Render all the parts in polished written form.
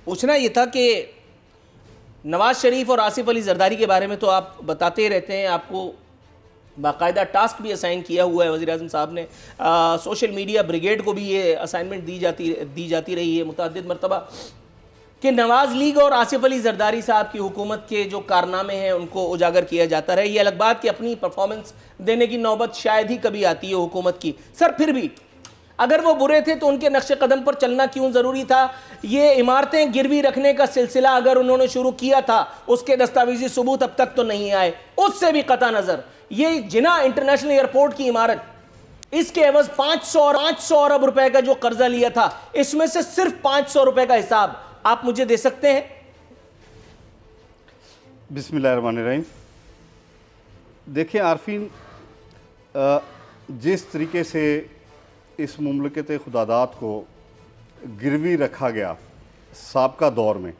पूछना ये था कि नवाज शरीफ और आसिफ अली जरदारी के बारे में तो आप बताते ही रहते हैं, आपको बाकायदा टास्क भी असाइन किया हुआ है वज़ीर आज़म साहब ने। सोशल मीडिया ब्रिगेड को भी ये असाइनमेंट दी जाती रही है मुतअद्दिद मरतबा कि नवाज लीग और आसिफ अली जरदारी साहब की हुकूमत के जो कारनामे हैं उनको उजागर किया जाता रहे। ये अलग बात कि अपनी परफॉर्मेंस देने की नौबत शायद ही कभी आती है हुकूमत की। सर फिर भी अगर वो बुरे थे तो उनके नक्शे कदम पर चलना क्यों ज़रूरी था? ये इमारतें गिरवी रखने का सिलसिला अगर उन्होंने शुरू किया था, उसके दस्तावेजी सबूत अब तक तो नहीं आए। उससे भी कता नज़र ये जिना इंटरनेशनल एयरपोर्ट की इमारत, इसके एवज 500 अरब रुपए का जो कर्जा लिया था, इसमें से सिर्फ 500 रुपए का हिसाब आप मुझे दे सकते हैं? बिस्मिल्लाहिर्रहमानिर्रहीम। देखिए आरफीन, जिस तरीके से इस मुमलकत खुदादात को गिरवी रखा गया साबका दौर में,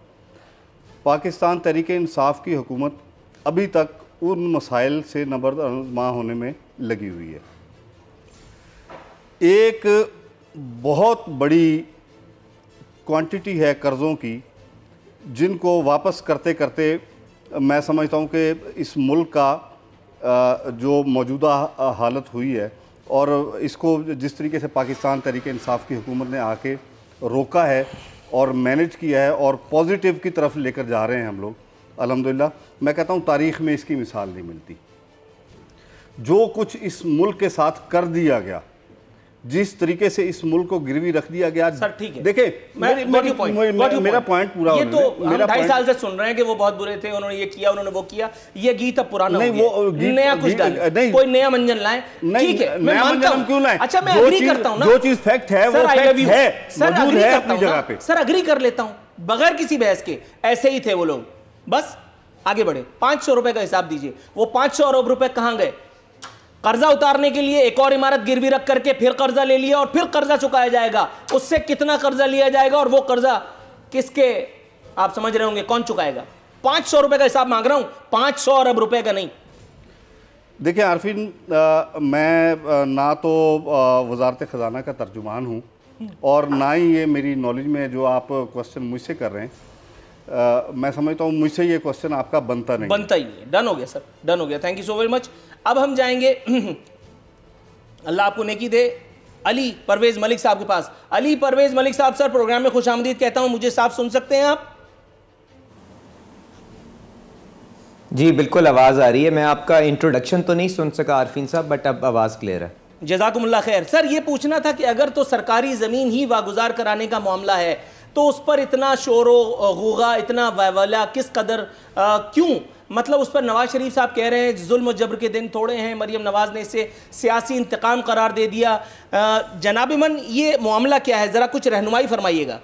पाकिस्तान तहरीक इंसाफ की हुकूमत अभी तक उन मसाइल से नबरदमा होने में लगी हुई है। एक बहुत बड़ी क्वांटिटी है कर्ज़ों की जिनको वापस करते करते मैं समझता हूँ कि इस मुल्क का जो मौजूदा हालत हुई है और इसको जिस तरीके से पाकिस्तान तहरीक इंसाफ की हुकूमत ने आके रोका है और मैनेज किया है और पॉजिटिव की तरफ लेकर जा रहे हैं हम लोग, अल्हम्दुलिल्लाह। मैं कहता हूँ तारीख़ में इसकी मिसाल नहीं मिलती। जो कुछ इस मुल्क के साथ कर दिया गया, जिस तरीके से इस मुल्क को गिरवी रख दिया गया। सर ठीक है, देखिए मेरा पॉइंट पूरा, ये तो हम 2.5 साल से सुन रहे हैं कि वो बहुत बुरे थे, उन्होंने ये किया, उन्होंने वो किया। ये गीत अब पुराना नहीं, वो नया कुछ डालें, कोई नया मंजन लाएं। ठीक है, मैं मानता हूं, क्यों लाएं? अच्छा, मैं एग्री करता हूं ना, जो चीज फैक्ट है वो फैक्ट है, सर मौजूद है अपनी जगह पे। सर एग्री कर लेता हूं बगैर किसी बहस के, ऐसे ही थे वो लोग। बस आगे बढ़े, 500 रुपए का हिसाब दीजिए। वो 500 अरब रुपए कहां गए? कर्जा उतारने के लिए एक और इमारत गिरवी रख करके फिर कर्जा ले लिया और फिर कर्जा चुकाया जाएगा। उससे कितना कर्जा लिया जाएगा और वो कर्जा किसके, आप समझ रहे होंगे कौन चुकाएगा? 500 रुपए का हिसाब मांग रहा हूं, 500 अरब रुपए का नहीं। देखिए आरफीन, मैं ना तो वजारत ख़जाना का तर्जुमान हूं और ना ही ये मेरी नॉलेज में जो आप क्वेश्चन मुझसे कर रहे हैं। मैं समझता हूँ मुझसे ये क्वेश्चन आपका बनता ही नहीं है। डन हो गया सर, डन हो गया। Thank you so very much. अब हम जाएंगे अल्लाह आपको नेकी दे, अली परवेज मलिक साहब के पास। अली परवेज मलिक साहब, सर प्रोग्राम में खुशामदीद कहता हूं, मुझे साफ सुन सकते हैं आप? जी बिल्कुल, आवाज़ आ रही है। मैं आपका इंट्रोडक्शन तो नहीं सुन सका आरफीन साहब, बट अब आवाज़ क्लियर है। जज़ाकुमुल्लाह खैर। सर ये पूछना था कि अगर तो सरकारी ज़मीन ही वागुजार कराने का मामला है तो उस पर इतना शोर गुगा, इतना वैवला किस कदर, क्यों? मतलब उस पर नवाज शरीफ साहब कह रहे हैं जुल्म और जबर के दिन थोड़े हैं, मरियम नवाज ने इसे सियासी इंतकाम करार दे दिया। जनाब मन, ये मामला क्या है, ज़रा कुछ रहनुमाई फरमाइएगा।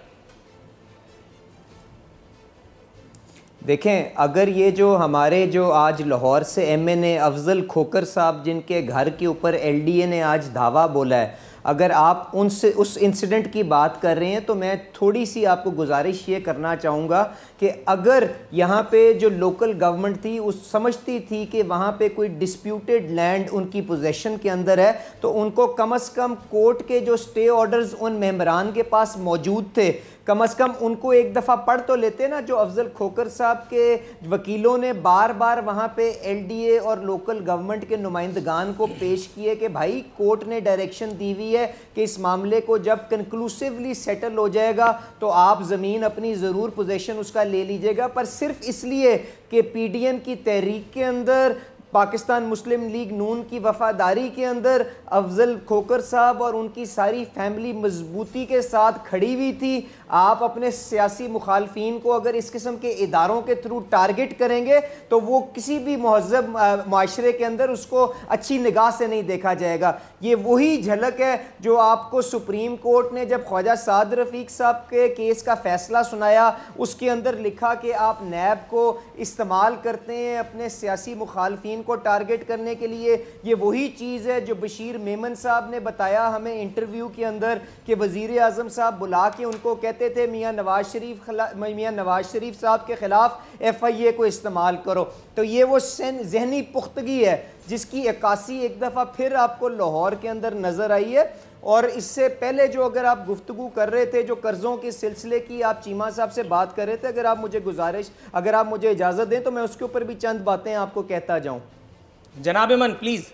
देखें, अगर ये जो हमारे जो आज लाहौर से MNA अफजल खोकर साहब जिनके घर के ऊपर LDA ने आज धावा बोला है, अगर आप उनसे उस इंसिडेंट की बात कर रहे हैं तो मैं थोड़ी सी आपको गुजारिश ये करना चाहूँगा कि अगर यहाँ पे जो लोकल गवर्नमेंट थी उस समझती थी कि वहाँ पे कोई डिस्प्यूटेड लैंड उनकी पोजेशन के अंदर है, तो उनको कम से कम कोर्ट के जो स्टे ऑर्डर्स उन मेंबरान के पास मौजूद थे, कम से कम उनको एक दफ़ा पढ़ तो लेते ना। जो अफजल खोकर साहब के वकीलों ने बार बार वहाँ पे LDA और लोकल गवर्नमेंट के नुमाइंदगान को पेश किए कि भाई कोर्ट ने डायरेक्शन दी हुई है कि इस मामले को जब कंक्लूसिवली सेटल हो जाएगा तो आप ज़मीन अपनी ज़रूर पोजेशन उसका ले लीजिएगा। पर सिर्फ इसलिए कि PDM की तहरीक के अंदर, पाकिस्तान मुस्लिम लीग नून की वफादारी के अंदर अफजल खोकर साहब और उनकी सारी फैमिली मजबूती के साथ खड़ी हुई थी। आप अपने सियासी मुखालफीन को अगर इस किस्म के इदारों के थ्रू टारगेट करेंगे तो वो किसी भी महज़ब माशरे के अंदर उसको अच्छी निगाह से नहीं देखा जाएगा। ये वही झलक है जो आपको सुप्रीम कोर्ट ने जब ख्वाजा साद रफ़ीक साहब के केस का फैसला सुनाया, उसके अंदर लिखा कि आप नैब को इस्तेमाल करते हैं अपने सियासी मुखालफीन को टारगेट करने के लिए। ये वही चीज़ है जो बशीर मेमन साहब ने बताया हमें इंटरव्यू के अंदर कि वज़ीर आज़म साहब बुला के उनको कहते थे मियाँ नवाज शरीफ साहब के ख़िलाफ़ FIA को इस्तेमाल करो। तो ये वो जहनी पुख्तगी है जिसकी अक्कासी एक दफ़ा फिर आपको लाहौर के अंदर नज़र आई है। और इससे पहले जो अगर आप गुफ्तगू कर रहे थे, जो कर्ज़ों के सिलसिले की आप चीमा साहब से बात कर रहे थे, अगर आप मुझे इजाज़त दें तो मैं उसके ऊपर भी चंद बातें आपको कहता जाऊं। जनाब मन प्लीज़।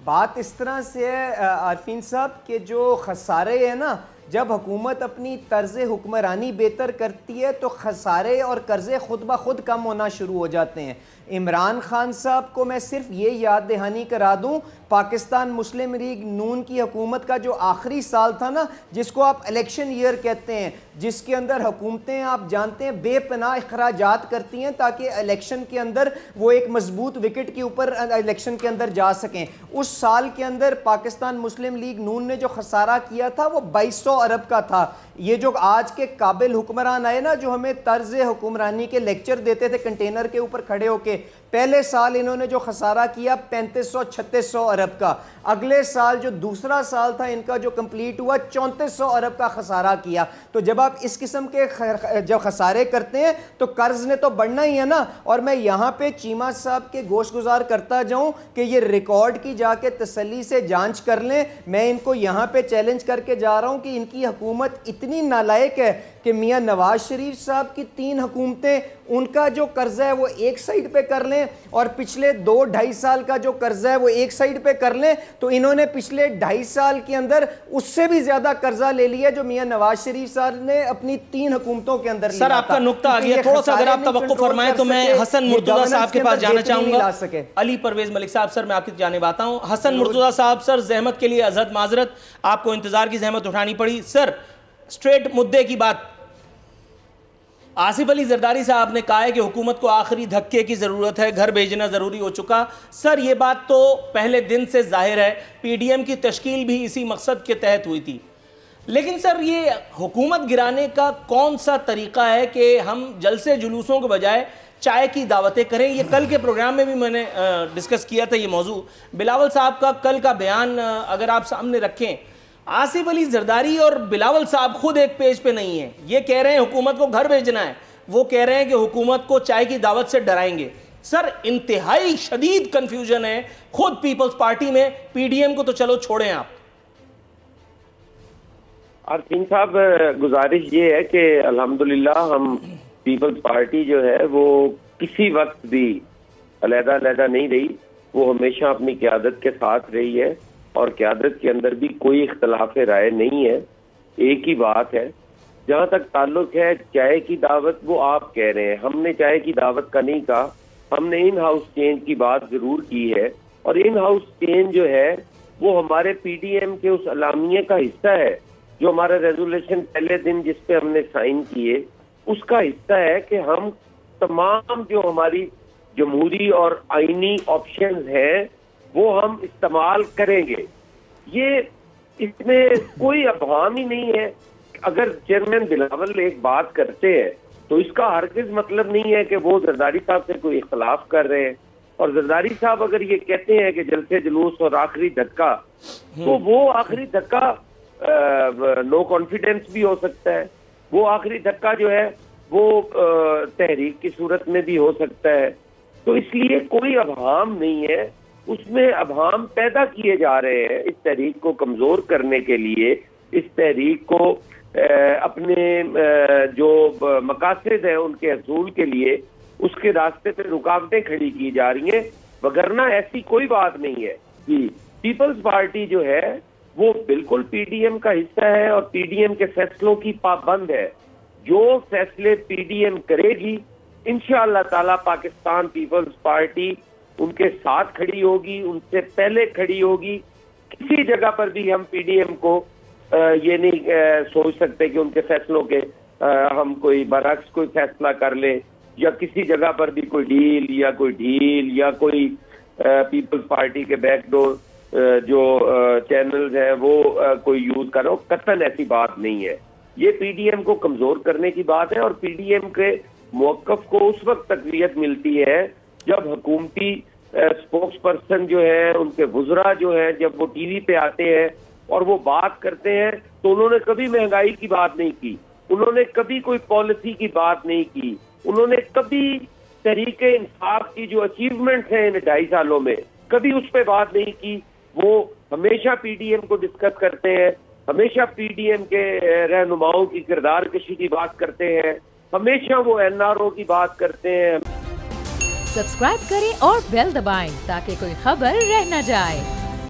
बात इस तरह से है आरफीन साहब कि जो खसारे हैं ना, जब हुकूमत अपनी तर्ज हुक्मरानी बेहतर करती है तो खसारे और कर्जे खुद ब खुद कम होना शुरू हो जाते हैं। इमरान खान साहब को मैं सिर्फ ये याद दहानी करा दूं, पाकिस्तान मुस्लिम लीग नून की हुकूमत का जो आखिरी साल था ना, जिसको आप इलेक्शन ईयर कहते हैं, जिसके अंदर हुकूमतें आप जानते हैं बेपनाह अखराजात करती हैं ताकि इलेक्शन के अंदर वो एक मजबूत विकेट के ऊपर इलेक्शन के अंदर जा सकें। उस साल के अंदर पाकिस्तान मुस्लिम लीग नून ने जो खसारा किया था वो 2200 अरब का था। ये जो आज के काबिल हुक्मरान आए ना, जो हमें तर्ज हुक्मरानी के लेक्चर देते थे कंटेनर के ऊपर खड़े होके, पहले साल इन्होंने जो खसारा किया 3500-3600 अरब का। अगले साल जो दूसरा साल था इनका जो कंप्लीट हुआ 3400 अरब का खसारा किया। तो जब आप इस किस्म के जब खसारे करते हैं तो कर्ज ने तो बढ़ना ही है ना। और मैं यहाँ पे चीमा साहब के गोश गुजार करता जाऊँ कि ये रिकॉर्ड की जाके तसल्ली से जांच कर लें। मैं इनको यहाँ पे चैलेंज करके जा रहा हूँ कि इनकी हुकूमत इतनी नालायक है कि मियाँ नवाज शरीफ साहब की 3 हुकूमतें, उनका जो कर्जा है वो एक साइड पे कर लें और पिछले 2-2.5 साल का जो कर्जा है वो एक साइड पे कर लें, तो इन्होंने पिछले 2.5 साल के अंदर उससे भी ज्यादा कर्जा ले लिया जो मियां नवाज शरीफ साहब ने अपनी 3 हुकूमतों के अंदर लिया। सर आपका नुक्ता आ गया, थोड़ा सा अगर आप तवक्कुफ फरमाएं तो मैं हसन मुर्तजा साहब के पास जाना चाहूंगा। अली परवेज मलिक साहब, सर मैं आपकी जानिब आता हूं। हसन मुर्तजा साहब, सर जहमत के लिए अजहद माजरत, आपको इंतजार की जहमत उठानी पड़ी। सर स्ट्रेट मुद्दे की बात, आसिफ अली जरदारी साहब ने कहा है कि हुकूमत को आखिरी धक्के की ज़रूरत है, घर भेजना ज़रूरी हो चुका। सर ये बात तो पहले दिन से जाहिर है, पीडीएम की तश्कील भी इसी मकसद के तहत हुई थी। लेकिन सर ये हुकूमत गिराने का कौन सा तरीक़ा है कि हम जलसे जुलूसों के बजाय चाय की दावतें करें? ये कल के प्रोग्राम में भी मैंने डिस्कस किया था ये मौजू। बिलावल साहब का कल का बयान अगर आप सामने रखें, आसिफ अली जरदारी और बिलावल साहब खुद एक पेज पे नहीं है। ये कह रहे हैं हुकूमत को घर भेजना है, वो कह रहे हैं कि हुकूमत को चाय की दावत से डराएंगे। सर इंतहाई शदीद कंफ्यूजन है खुद पीपल्स पार्टी में। पीडीएम को तो चलो छोड़ें आप। आरफीन साहब, गुजारिश ये है कि अल्हम्दुलिल्लाह हम पीपल्स पार्टी जो है वो किसी वक्त भी अलहदा नहीं रही, वो हमेशा अपनी क़यादत के साथ रही है और क़यादत के अंदर भी कोई इख्तलाफ राय नहीं है। एक ही बात है, जहाँ तक ताल्लुक है चाय की दावत, वो आप कह रहे हैं, हमने चाय की दावत का नहीं कहा। हमने इन हाउस चेंज की बात जरूर की है और इन हाउस चेंज जो है वो हमारे पीडीएम के उस अलामिये का हिस्सा है, जो हमारा रेजोल्यूशन पहले दिन जिस पे हमने साइन किए उसका हिस्सा है कि हम तमाम जो हमारी जमहूरी और आईनी ऑप्शंस हैं वो हम इस्तेमाल करेंगे। ये इसमें कोई अभाम ही नहीं है। अगर चेयरमैन बिलावल एक बात करते हैं तो इसका हरगिज़ मतलब नहीं है कि वो जरदारी साहब से कोई इख्तलाफ कर रहे हैं। और जरदारी साहब अगर ये कहते हैं कि जलसे जुलूस और आखिरी धक्का, तो वो आखिरी धक्का नो कॉन्फिडेंस भी हो सकता है, वो आखिरी धक्का जो है वो तहरीक की सूरत में भी हो सकता है। तो इसलिए कोई अभाम नहीं है, उसमें अभाम पैदा किए जा रहे हैं इस तहरीक को कमजोर करने के लिए, इस तहरीक को अपने जो मकासद है उनके हसूल के लिए उसके रास्ते पे रुकावटें खड़ी की जा रही हैं। वगरना ऐसी कोई बात नहीं है कि पीपल्स पार्टी जो है वो बिल्कुल पीडीएम का हिस्सा है और पीडीएम के फैसलों की पाबंद है। जो फैसले पीडीएम करेगी इंशाअल्लाह ताला पाकिस्तान पीपल्स पार्टी उनके साथ खड़ी होगी, उनसे पहले खड़ी होगी। किसी जगह पर भी हम पीडीएम को ये नहीं सोच सकते कि उनके फैसलों के हम कोई बरक्स कोई फैसला कर ले, या किसी जगह पर भी कोई डील या कोई ढील या कोई पीपल्स पार्टी के बैकडोर जो चैनल्स हैं वो कोई यूज कर रहा हो। कतई ऐसी बात नहीं है। ये पीडीएम को कमजोर करने की बात है और पीडीएम के मौक़िफ़ को उस वक्त तक़वियत मिलती है जब हुकूमती स्पोक्स पर्सन जो है, उनके वुज़रा जो है, जब वो टीवी पे आते हैं और वो बात करते हैं तो उन्होंने कभी महंगाई की बात नहीं की, उन्होंने कभी कोई पॉलिसी की बात नहीं की, उन्होंने कभी तहरीके इंसाफ की जो अचीवमेंट्स हैं इन 2.5 सालों में कभी उस पर बात नहीं की। वो हमेशा पीडीएम को डिस्कस करते हैं, हमेशा पीडीएम के रहनुमाओं की किरदार कशी की बात करते हैं, हमेशा वो एनआरओ की बात करते हैं। सब्सक्राइब करें और बेल दबाएं ताकि कोई खबर रह न जाए।